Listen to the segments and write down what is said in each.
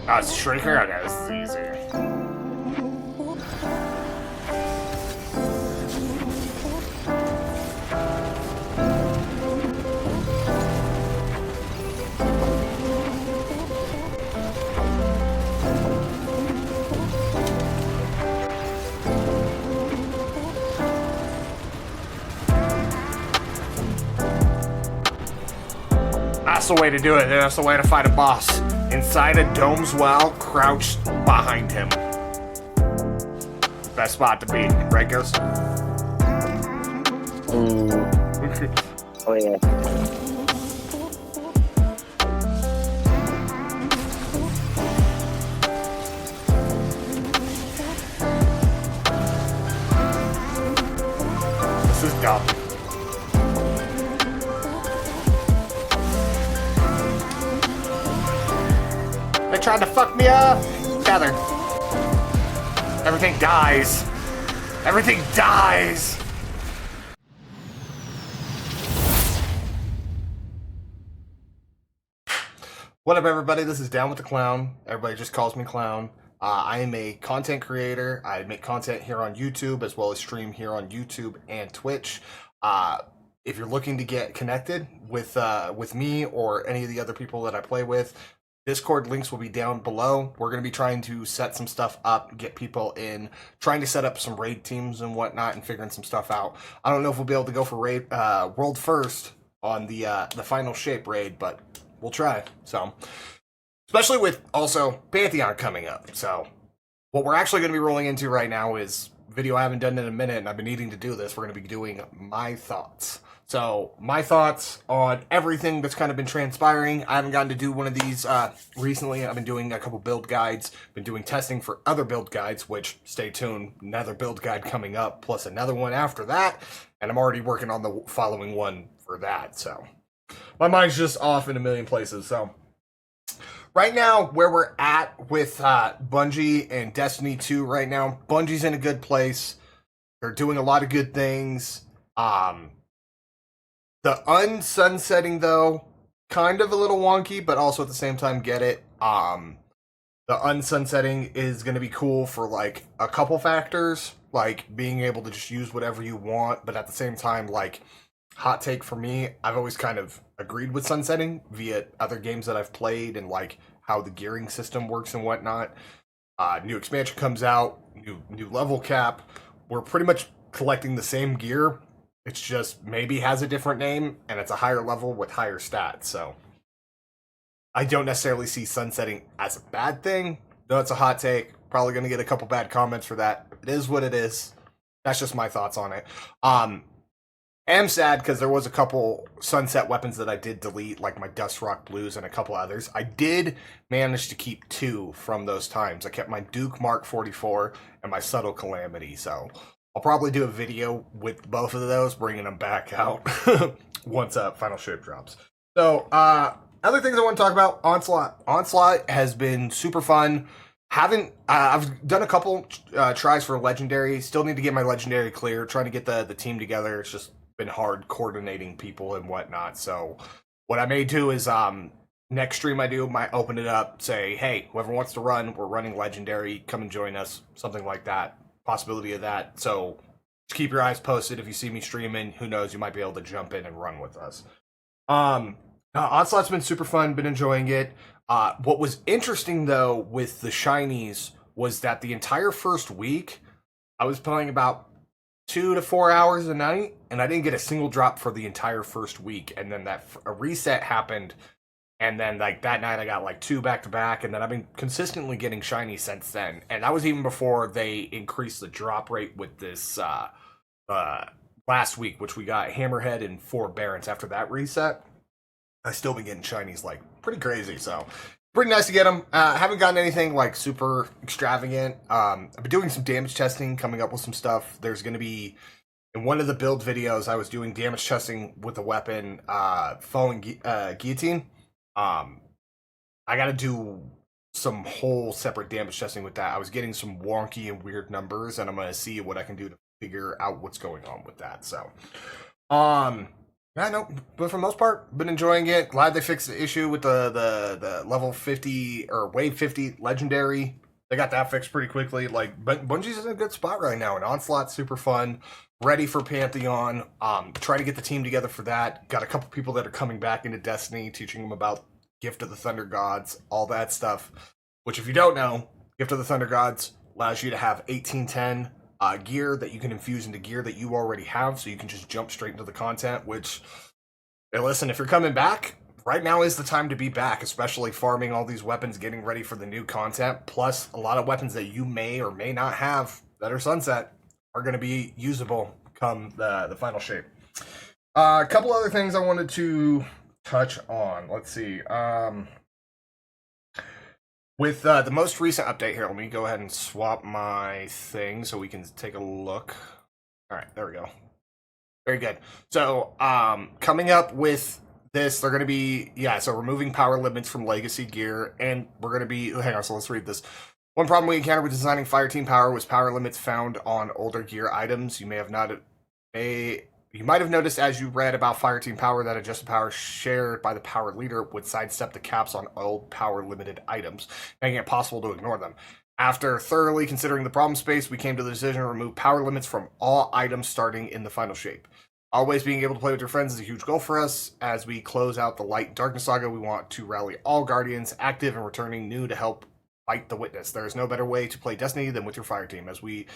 Oh, it's Shrinker? Okay, this is easy. That's the way to do it. That's the way to fight a boss. Inside a dome's well, crouched behind him. Best spot to be, right, Ghost? Oh yeah. This is dumb. They tried to fuck me up. Feather. Everything dies. Everything dies. What up, everybody? This is Down with the Clown. Everybody just calls me Clown. I am a content creator. I make content here on YouTube as well as stream here on YouTube and Twitch. If you're looking to get connected with me or any of the other people that I play with, Discord links will be down below. We're going to be trying to set some stuff up, get people in, trying to set up some raid teams and whatnot, and figuring some stuff out. I don't know if we'll be able to go for raid world first on the final shape raid, but we'll try. So, especially with also Pantheon coming up. So, what we're actually going to be rolling into right now is video I haven't done in a minute, and I've been needing to do this. We're going to be doing my thoughts. So, my thoughts on everything that's kind of been transpiring. I haven't gotten to do one of these recently. I've been doing a couple build guides, been doing testing for other build guides, which, stay tuned, another build guide coming up, plus another one after that, and I'm already working on the following one for that, so my mind's just off in a million places. So, right now, where we're at with Bungie and Destiny 2 right now, Bungie's in a good place. They're doing a lot of good things. The unsunsetting, though, kind of a little wonky, but also at the same time get it. The unsunsetting is going to be cool for, like, a couple factors, like being able to just use whatever you want, but at the same time, like, hot take for me, I've always kind of agreed with sunsetting via other games that I've played and, like, how the gearing system works and whatnot. New expansion comes out, new level cap. We're pretty much collecting the same gear. It's just maybe has a different name, and it's a higher level with higher stats, so I don't necessarily see sunsetting as a bad thing, though it's a hot take. Probably going to get a couple bad comments for that. It is what it is. That's just my thoughts on it. I am sad because there was a couple sunset weapons that I did delete, like my Dust Rock Blues and a couple others. I did manage to keep 2 from those times. I kept my Duke Mark 44 and my Subtle Calamity, so I'll probably do a video with both of those, bringing them back out once Final Shape drops. So, other things I want to talk about, Onslaught. Onslaught has been super fun. I've done a couple tries for Legendary. Still need to get my Legendary clear. Trying to get the team together. It's just been hard coordinating people and whatnot. So, what I may do is, next stream I do, might open it up, say, hey, whoever wants to run, we're running Legendary, come and join us, something like that. Possibility of that. So just keep your eyes posted. If you see me streaming, who knows, you might be able to jump in and run with us. Onslaught's been super fun, been enjoying it. What was interesting though with the shinies was that the entire first week I was playing about 2 to 4 hours a night, and I didn't get a single drop for the entire first week. And then a reset happened, and then like that night I got like 2 back to back, and then I've been consistently getting shiny since then. And that was even before they increased the drop rate with this last week, which we got Hammerhead and 4 Barons after that reset. I still been getting shinies like pretty crazy, so pretty nice to get them. Haven't gotten anything like super extravagant. I've been doing some damage testing, coming up with some stuff. There's going to be, in one of the build videos, I was doing damage testing with a weapon, Fallen Guillotine. I gotta do some whole separate damage testing with that. I was getting some wonky and weird numbers, and I'm gonna see what I can do to figure out what's going on with that. So, Yeah, no, but for the most part, been enjoying it. Glad they fixed the issue with the level 50 or wave 50 legendary. They got that fixed pretty quickly. Like, Bungie's in a good spot right now, and Onslaught's super fun. Ready for Pantheon. Try to get the team together for that. Got a couple people that are coming back into Destiny, teaching them about Gift of the Thunder Gods, all that stuff. Which, if you don't know, Gift of the Thunder Gods allows you to have 1810 gear that you can infuse into gear that you already have, so you can just jump straight into the content. Which, hey, listen, if you're coming back, right now is the time to be back, especially farming all these weapons, getting ready for the new content. Plus, a lot of weapons that you may or may not have that are sunset are going to be usable come the final shape. A couple other things I wanted to touch on. Let's see. With the most recent update here, let me go ahead and swap my thing so we can take a look. All right, there we go. Very good. So, coming up with this, they're going to be, so removing power limits from legacy gear, and we're going to be, hang on, so let's read this. One problem we encountered with designing Fireteam Power was power limits found on older gear items. You might have noticed as you read about Fireteam Power that adjusted power shared by the power leader would sidestep the caps on old power limited items, making it possible to ignore them. After thoroughly considering the problem space, we came to the decision to remove power limits from all items starting in the final shape. Always being able to play with your friends is a huge goal for us. As we close out the Light and Darkness Saga, we want to rally all Guardians, active and returning new, to help fight the Witness. There is no better way to play Destiny than with your fire team. As we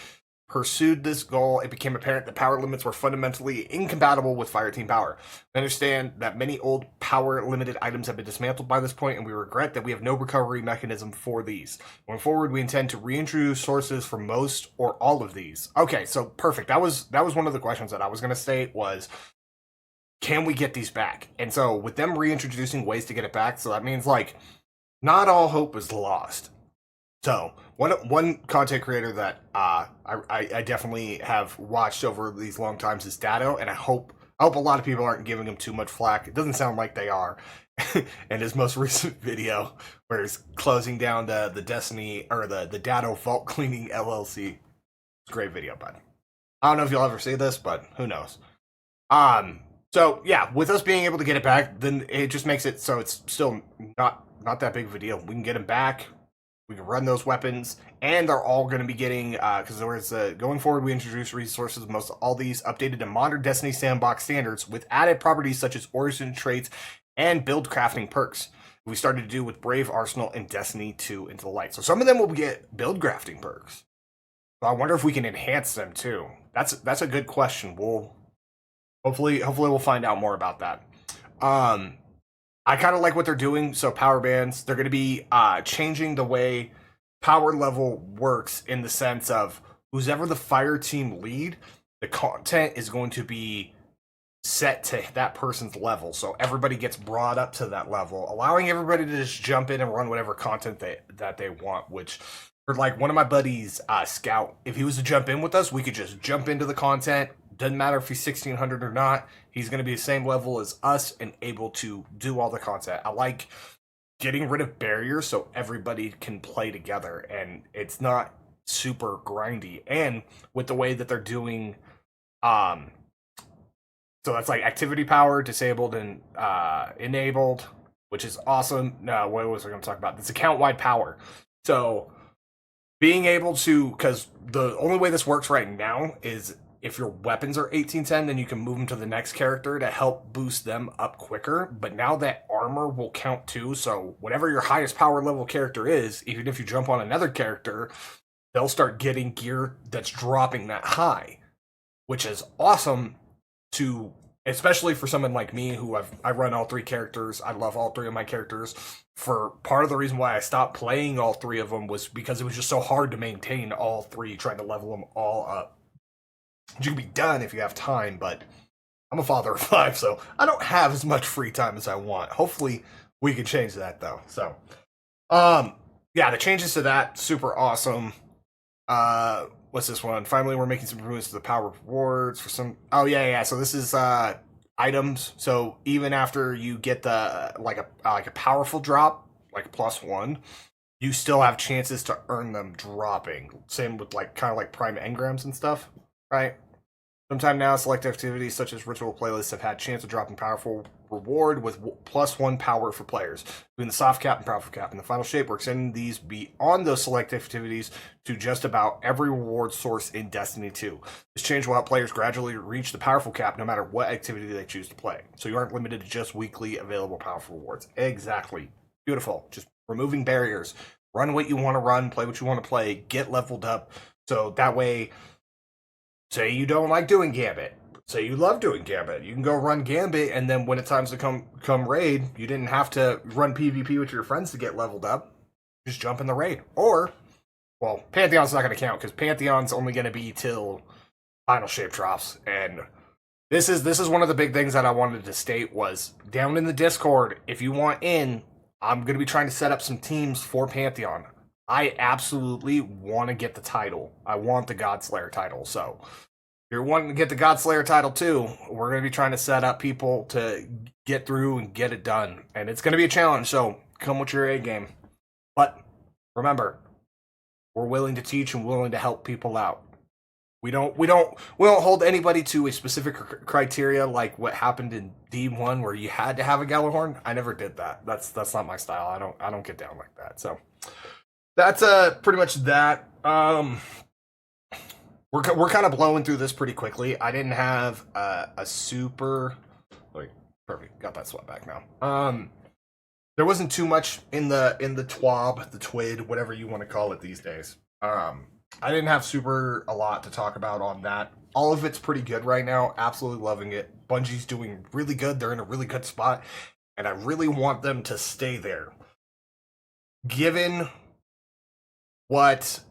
pursued this goal, it became apparent that power limits were fundamentally incompatible with Fireteam Power. I understand that many old power-limited items have been dismantled by this point, and we regret that we have no recovery mechanism for these. Going forward, we intend to reintroduce sources for most or all of these. Okay, so perfect. That was one of the questions that I was going to state was, can we get these back? And so with them reintroducing ways to get it back, so that means, like, not all hope is lost. So one content creator that I definitely have watched over these long times is Dado, and I hope a lot of people aren't giving him too much flack. It doesn't sound like they are. And his most recent video, where he's closing down the Destiny or the Dado Vault Cleaning LLC, it's a great video, bud. I don't know if you'll ever see this, but who knows. So yeah, with us being able to get it back, then it just makes it so it's still not that big of a deal. We can get them back. We can run those weapons, and they're all going to be getting, because going forward, we introduce resources, most all these updated to modern Destiny sandbox standards with added properties such as origin traits and build crafting perks. We started to do with Brave Arsenal and Destiny 2 Into the Light. So some of them will get build crafting perks. So I wonder if we can enhance them too. That's a good question. We'll hopefully we'll find out more about that. I kind of like what they're doing. So power bands, they're going to be changing the way power level works in the sense of who's ever the fire team lead, the content is going to be set to that person's level. So everybody gets brought up to that level, allowing everybody to just jump in and run whatever content that they want, which for like one of my buddies, Scout, if he was to jump in with us, we could just jump into the content. Doesn't matter if he's 1600 or not. He's going to be the same level as us and able to do all the content. I like getting rid of barriers so everybody can play together and it's not super grindy. And with the way that they're doing, so that's like activity power, disabled and enabled, which is awesome. No, what was I going to talk about? It's account-wide power. So being able to, because the only way this works right now is if your weapons are 1810, then you can move them to the next character to help boost them up quicker. But now that armor will count too, so whatever your highest power level character is, even if you jump on another character, they'll start getting gear that's dropping that high, which is awesome to, especially for someone like me who I run all three characters. I love all three of my characters. For part of the reason why I stopped playing all three of them was because it was just so hard to maintain all three, trying to level them all up. You can be done if you have time, but I'm a father of 5, so I don't have as much free time as I want. Hopefully, we can change that, though. So, yeah, the changes to that, super awesome. What's this one? Finally, we're making some improvements to the power rewards for some... Oh, yeah. So this is items. So even after you get the like a powerful drop, like a +1, you still have chances to earn them dropping. Same with like kind of like prime engrams and stuff. Right? Sometime now, select activities such as ritual playlists have had chance of dropping powerful reward with +1 power for players. Between the soft cap and powerful cap in the final shape, we're extending these beyond those select activities to just about every reward source in Destiny 2. This change will help players gradually reach the powerful cap no matter what activity they choose to play. So you aren't limited to just weekly available powerful rewards. Exactly. Beautiful. Just removing barriers. Run what you want to run, play what you want to play, get leveled up. So that way, say you don't like doing Gambit. Say you love doing Gambit. You can go run Gambit, and then when it's time to come raid, you didn't have to run PvP with your friends to get leveled up. Just jump in the raid. Or, well, Pantheon's not going to count, because Pantheon's only going to be till final shape drops. And this is one of the big things that I wanted to state was, down in the Discord, if you want in, I'm going to be trying to set up some teams for Pantheon. I absolutely want to get the title. I want the Godslayer title. So, if you're wanting to get the Godslayer title too, we're going to be trying to set up people to get through and get it done. And it's going to be a challenge, so come with your A game. But remember, we're willing to teach and willing to help people out. We don't hold anybody to a specific criteria like what happened in D1 where you had to have a Gjallarhorn. I never did that. That's not my style. I don't get down like that. So that's pretty much that. We're kind of blowing through this pretty quickly. I didn't have a super. Wait, perfect. Got that sweat back now. There wasn't too much in the TWAB, the TWID, whatever you want to call it these days. I didn't have a lot to talk about on that. All of it's pretty good right now. Absolutely loving it. Bungie's doing really good. They're in a really good spot, and I really want them to stay there. Given what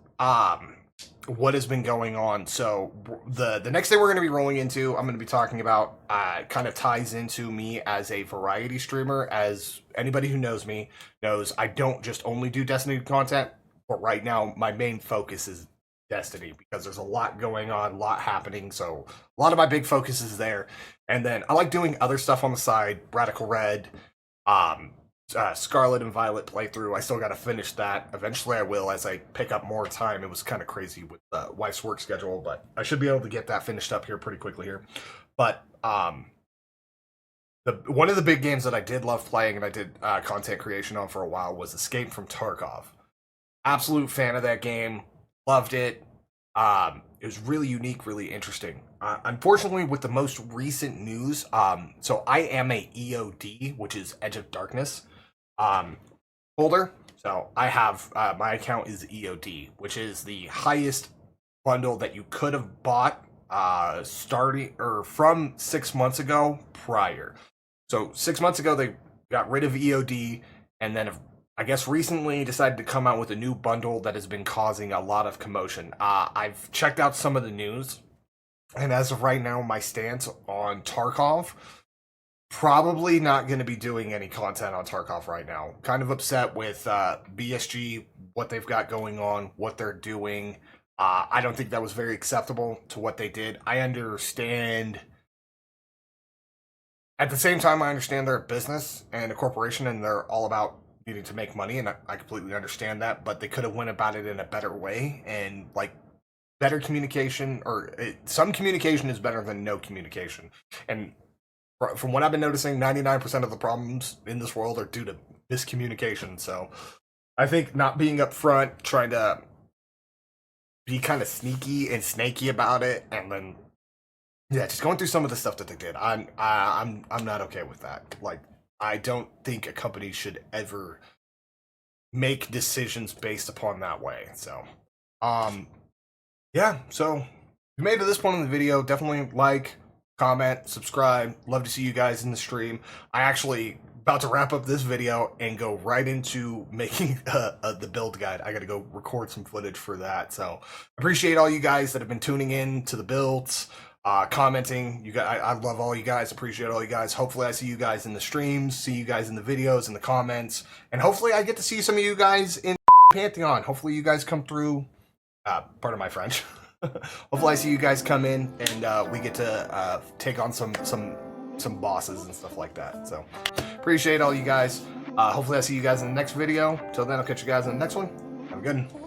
has been going on. So the next thing we're going to be rolling into, I'm going to be talking about, kind of ties into me as a variety streamer. As anybody who knows me knows, I don't just only do Destiny content, but right now my main focus is Destiny because there's a lot going on, a lot happening. So a lot of my big focus is there. And then I like doing other stuff on the side, Radical Red, Scarlet and Violet playthrough. I still got to finish that. Eventually I will as I pick up more time. It was kind of crazy with wife's work schedule, but I should be able to get that finished up here pretty quickly here. But one of the big games that I did love playing and I did content creation on for a while was Escape from Tarkov. Absolute fan of that game. Loved it. It was really unique, really interesting. Unfortunately, with the most recent news, so I am a EOD, which is Edge of Darkness, holder. So I have, my account is EOD, which is the highest bundle that you could have bought, from 6 months ago prior. So 6 months ago, they got rid of EOD, and then I guess recently decided to come out with a new bundle that has been causing a lot of commotion. I've checked out some of the news, and as of right now, my stance on Tarkov, probably not going to be doing any content on Tarkov right now. Kind of upset with BSG, what they've got going on, what they're doing. I don't think that was very acceptable to what they did. I understand. At the same time, I understand they're a business and a corporation, and they're all about needing to make money, and I completely understand that, but they could have went about it in a better way, and like better communication, or some communication is better than no communication. And from what I've been noticing, 99% of the problems in this world are due to miscommunication. So I think not being upfront, trying to be kind of sneaky and snaky about it, and then just going through some of the stuff that they did, I'm not okay with that. Like, I don't think a company should ever make decisions based upon that way. So, so if you made it to this point in the video, definitely like, comment, subscribe. Love to see you guys in the stream. I actually about to wrap up this video and go right into making the build guide. I got to go record some footage for that. So appreciate all you guys that have been tuning in to the builds. Commenting, you guys, I love all you guys, appreciate all you guys. Hopefully I see you guys in the streams, see you guys in the videos, in the comments, and hopefully I get to see some of you guys in Pantheon. Hopefully you guys come through, pardon my French. Hopefully I see you guys come in and we get to take on some bosses and stuff like that. So appreciate all you guys. Hopefully I see you guys in the next video. Till then, I'll catch you guys in the next one. Have a good one.